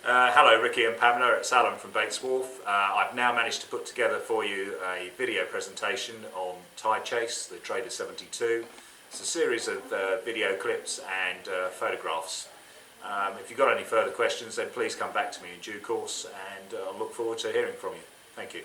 Hello Ricky and Pamela, it's Alan from Bates Wharf. I've now managed to put together for you a video presentation on Tide Chase, the Trader 72. It's a series of video clips and photographs. If you've got any further questions, then please come back to me in due course, and I'll look forward to hearing from you. Thank you.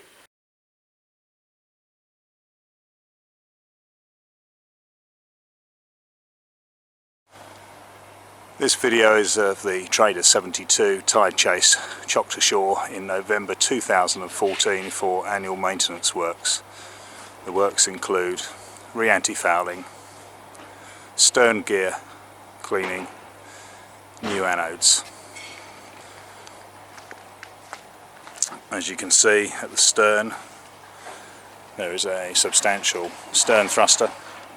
This video is of the Trader 72 Tide Chase chocked ashore in November 2014 for annual maintenance works. The works include re-anti-fouling, stern gear cleaning, new anodes. As you can see at the stern, there is a substantial stern thruster,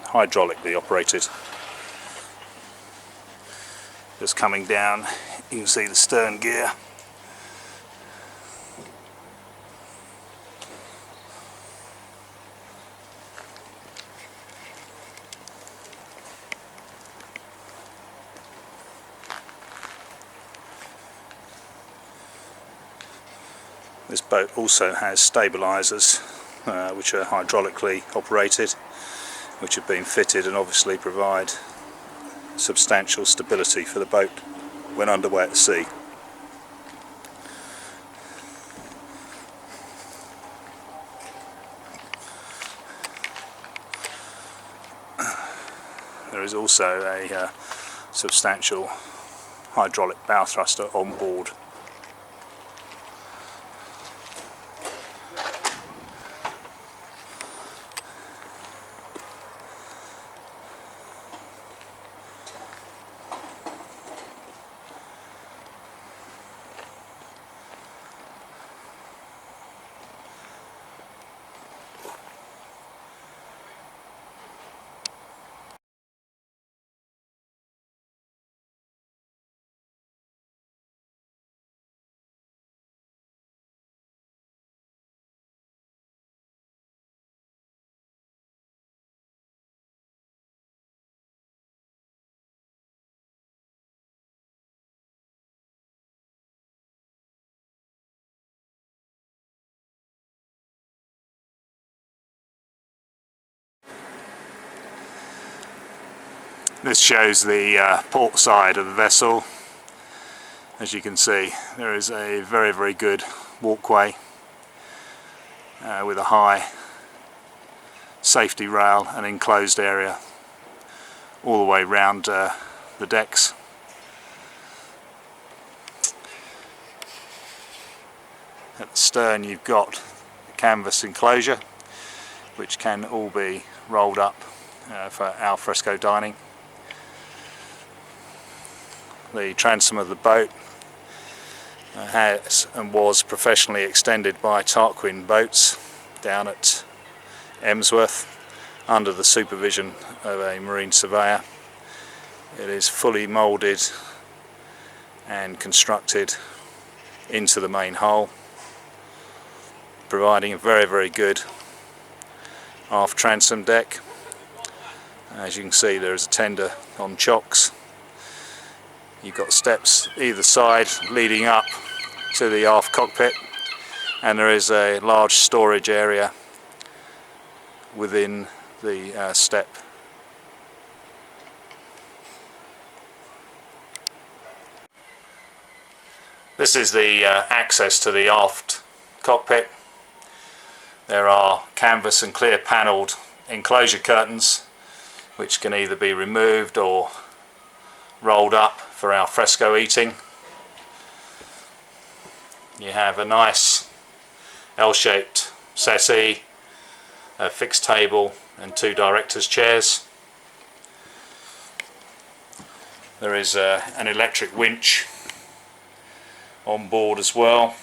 hydraulically operated. Just coming down, you can see the stern gear. This boat also has stabilisers, which are hydraulically operated, which have been fitted and obviously provide substantial stability for the boat when underway at sea. There is also a substantial hydraulic bow thruster on board. This shows the port side of the vessel. As you can see, there is a very good walkway with a high safety rail and enclosed area all the way round the decks. At the stern you've got the canvas enclosure, which can all be rolled up for al fresco dining. The transom of the boat has and was professionally extended by Tarquin Boats down at Emsworth under the supervision of a marine surveyor. It is fully moulded and constructed into the main hull, providing a very good aft transom deck. As you can see, there is a tender on chocks. You've got steps either side leading up to the aft cockpit, and there is a large storage area within the step. This is the access to the aft cockpit. There are canvas and clear panelled enclosure curtains which can either be removed or rolled up for al fresco eating. You have a nice L-shaped settee, a fixed table and two directors' chairs. There is an electric winch on board as well,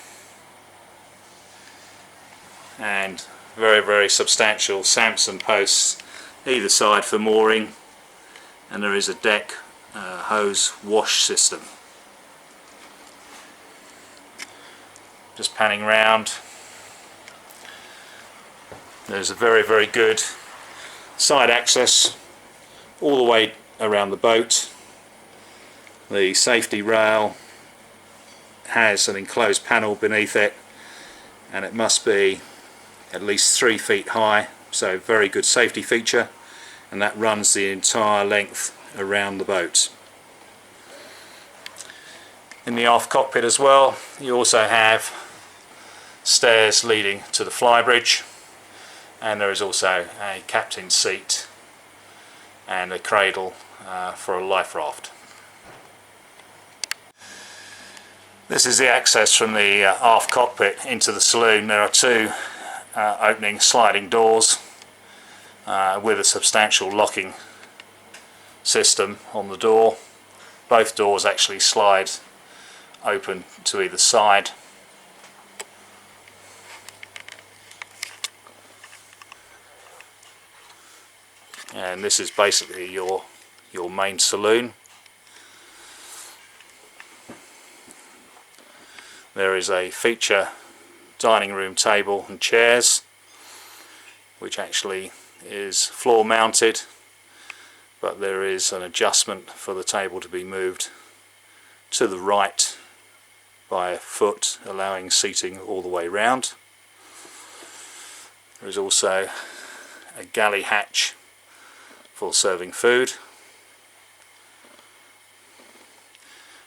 and very substantial Samson posts either side for mooring, and there is a deck hose wash system. Just panning round, there's a very good side access all the way around the boat. The safety rail has an enclosed panel beneath it, and it must be at least 3 feet high, so very good safety feature, and that runs the entire length around the boat. In the aft cockpit as well, you also have stairs leading to the flybridge, and there is also a captain's seat and a cradle for a life raft. This is the access from the aft cockpit into the saloon. There are 2 opening sliding doors with a substantial locking system on the door. Both doors actually slide open to either side. And this is basically your main saloon. There is a feature dining room table and chairs, which actually is floor mounted, but there is an adjustment for the table to be moved to the right by a foot, allowing seating all the way round. There is also a galley hatch for serving food.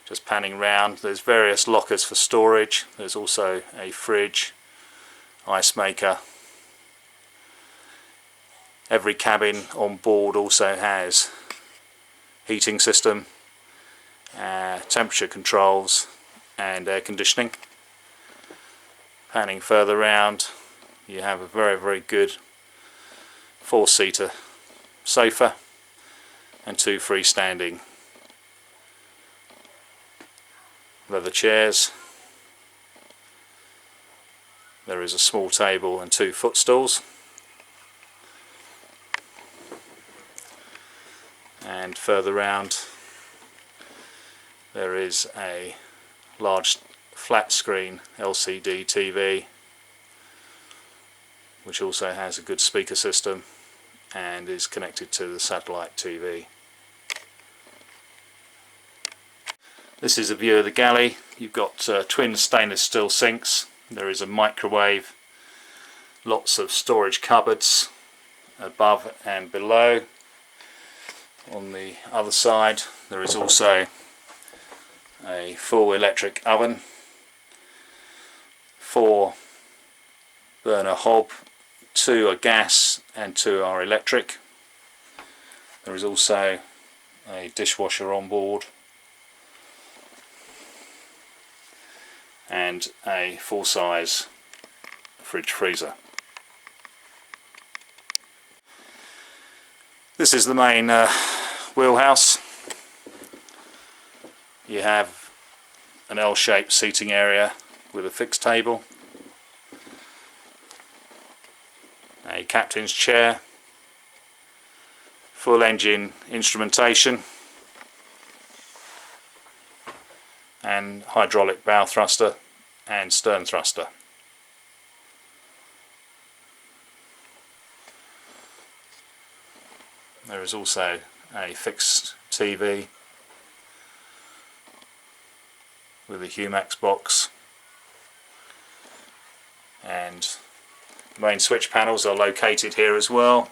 Just panning round, there's various lockers for storage. There's also a fridge, ice maker. Every cabin on board also has heating system, temperature controls and air conditioning. Panning further round, you have a very good 4-seater sofa and 2 freestanding leather chairs. There is a small table and 2 footstools, and further round there is a large flat screen LCD TV, which also has a good speaker system and is connected to the satellite TV. This is a view of the galley. You've got twin stainless steel sinks. There is a microwave, lots of storage cupboards above and below. On the other side there is also a full electric oven, 4 burner hob, 2 are gas and 2 are electric. There is also a dishwasher on board and a full-size fridge freezer. This is the main wheelhouse. You have an L-shaped seating area with a fixed table, a captain's chair, full engine instrumentation and hydraulic bow thruster and stern thruster. There is also a fixed TV with a Humax box, and main switch panels are located here as well.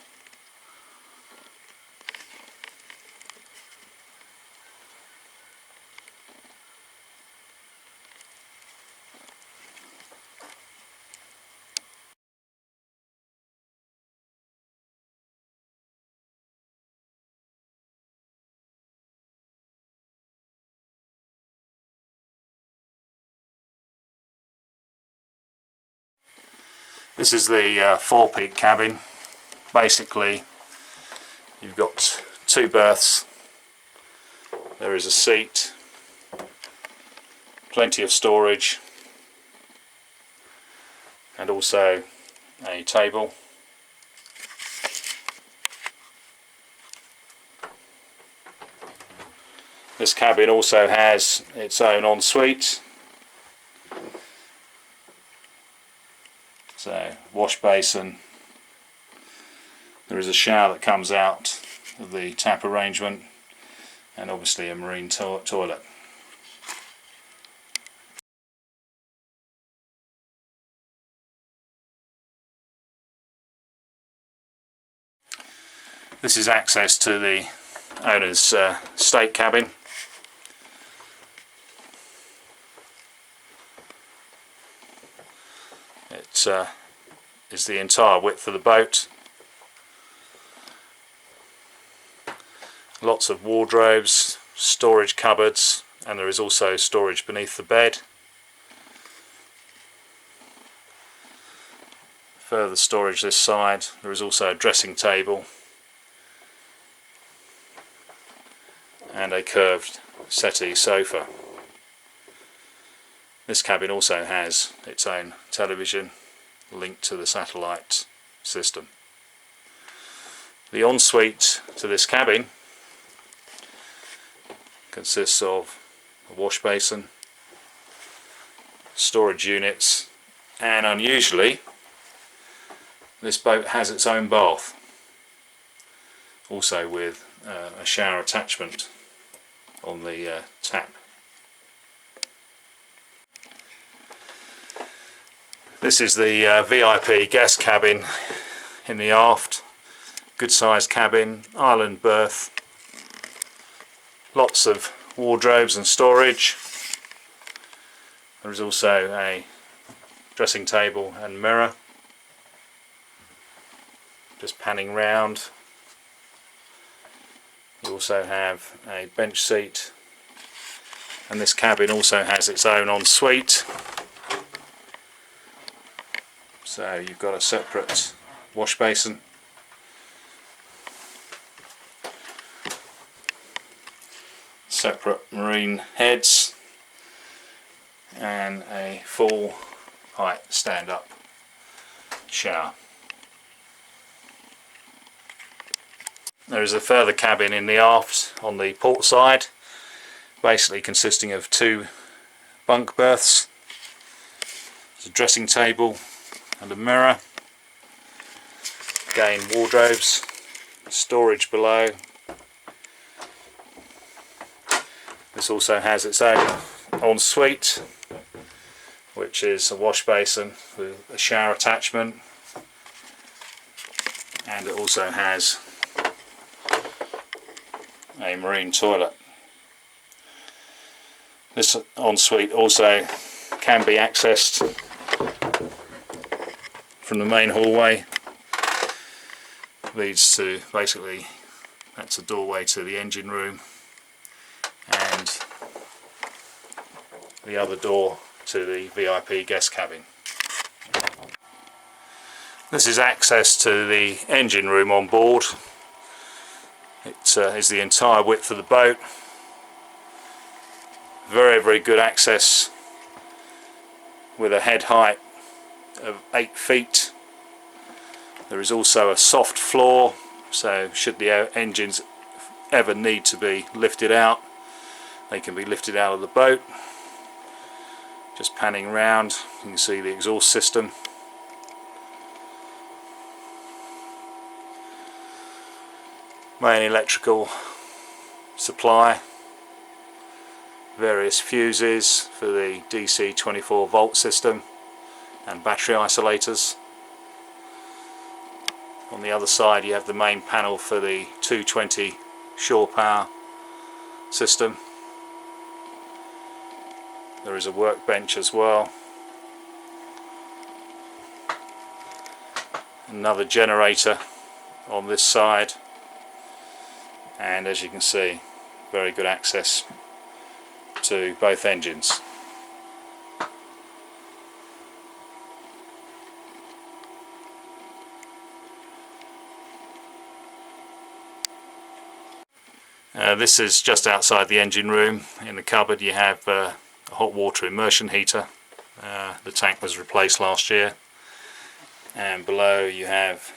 This is the forepeak cabin. Basically, you've got 2 berths. There is a seat, plenty of storage, and also a table. This cabin also has its own ensuite. So, wash basin. There is a shower that comes out of the tap arrangement, and obviously a marine toilet. This is access to the owner's state cabin. It is the entire width of the boat. Lots of wardrobes, storage cupboards, and there is also storage beneath the bed. Further storage this side. There is also a dressing table and a curved settee sofa. This cabin also has its own television linked to the satellite system. The ensuite to this cabin consists of a wash basin, storage units, and unusually this boat has its own bath, also with a shower attachment on the tap. This is the VIP guest cabin in the aft. Good sized cabin, island berth, lots of wardrobes and storage. There is also a dressing table and mirror. Just panning round. You also have a bench seat, and this cabin also has its own ensuite. So you've got a separate wash basin, separate marine heads, and a full height stand-up shower. There is a further cabin in the aft on the port side, basically consisting of 2 bunk berths. There's a dressing table and a mirror. Again, wardrobes, storage below. This also has its own ensuite, which is a wash basin with a shower attachment, and it also has a marine toilet. This ensuite also can be accessed from the main hallway. Leads to, basically, that's a doorway to the engine room, and the other door to the VIP guest cabin. This is access to the engine room on board. It is the entire width of the boat. Very good access with a head height of 8 feet. There is also a soft floor, so should the engines ever need to be lifted out, they can be lifted out of the boat. Just panning around, you can see the exhaust system. Main electrical supply, various fuses for the DC 24 volt system and battery isolators. On the other side you have the main panel for the 220 shore power system. There is a workbench as well. Another generator on this side, and as you can see, very good access to both engines. This is just outside the engine room. In the cupboard you have a hot water immersion heater. The tank was replaced last year, and below you have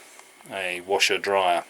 a washer dryer.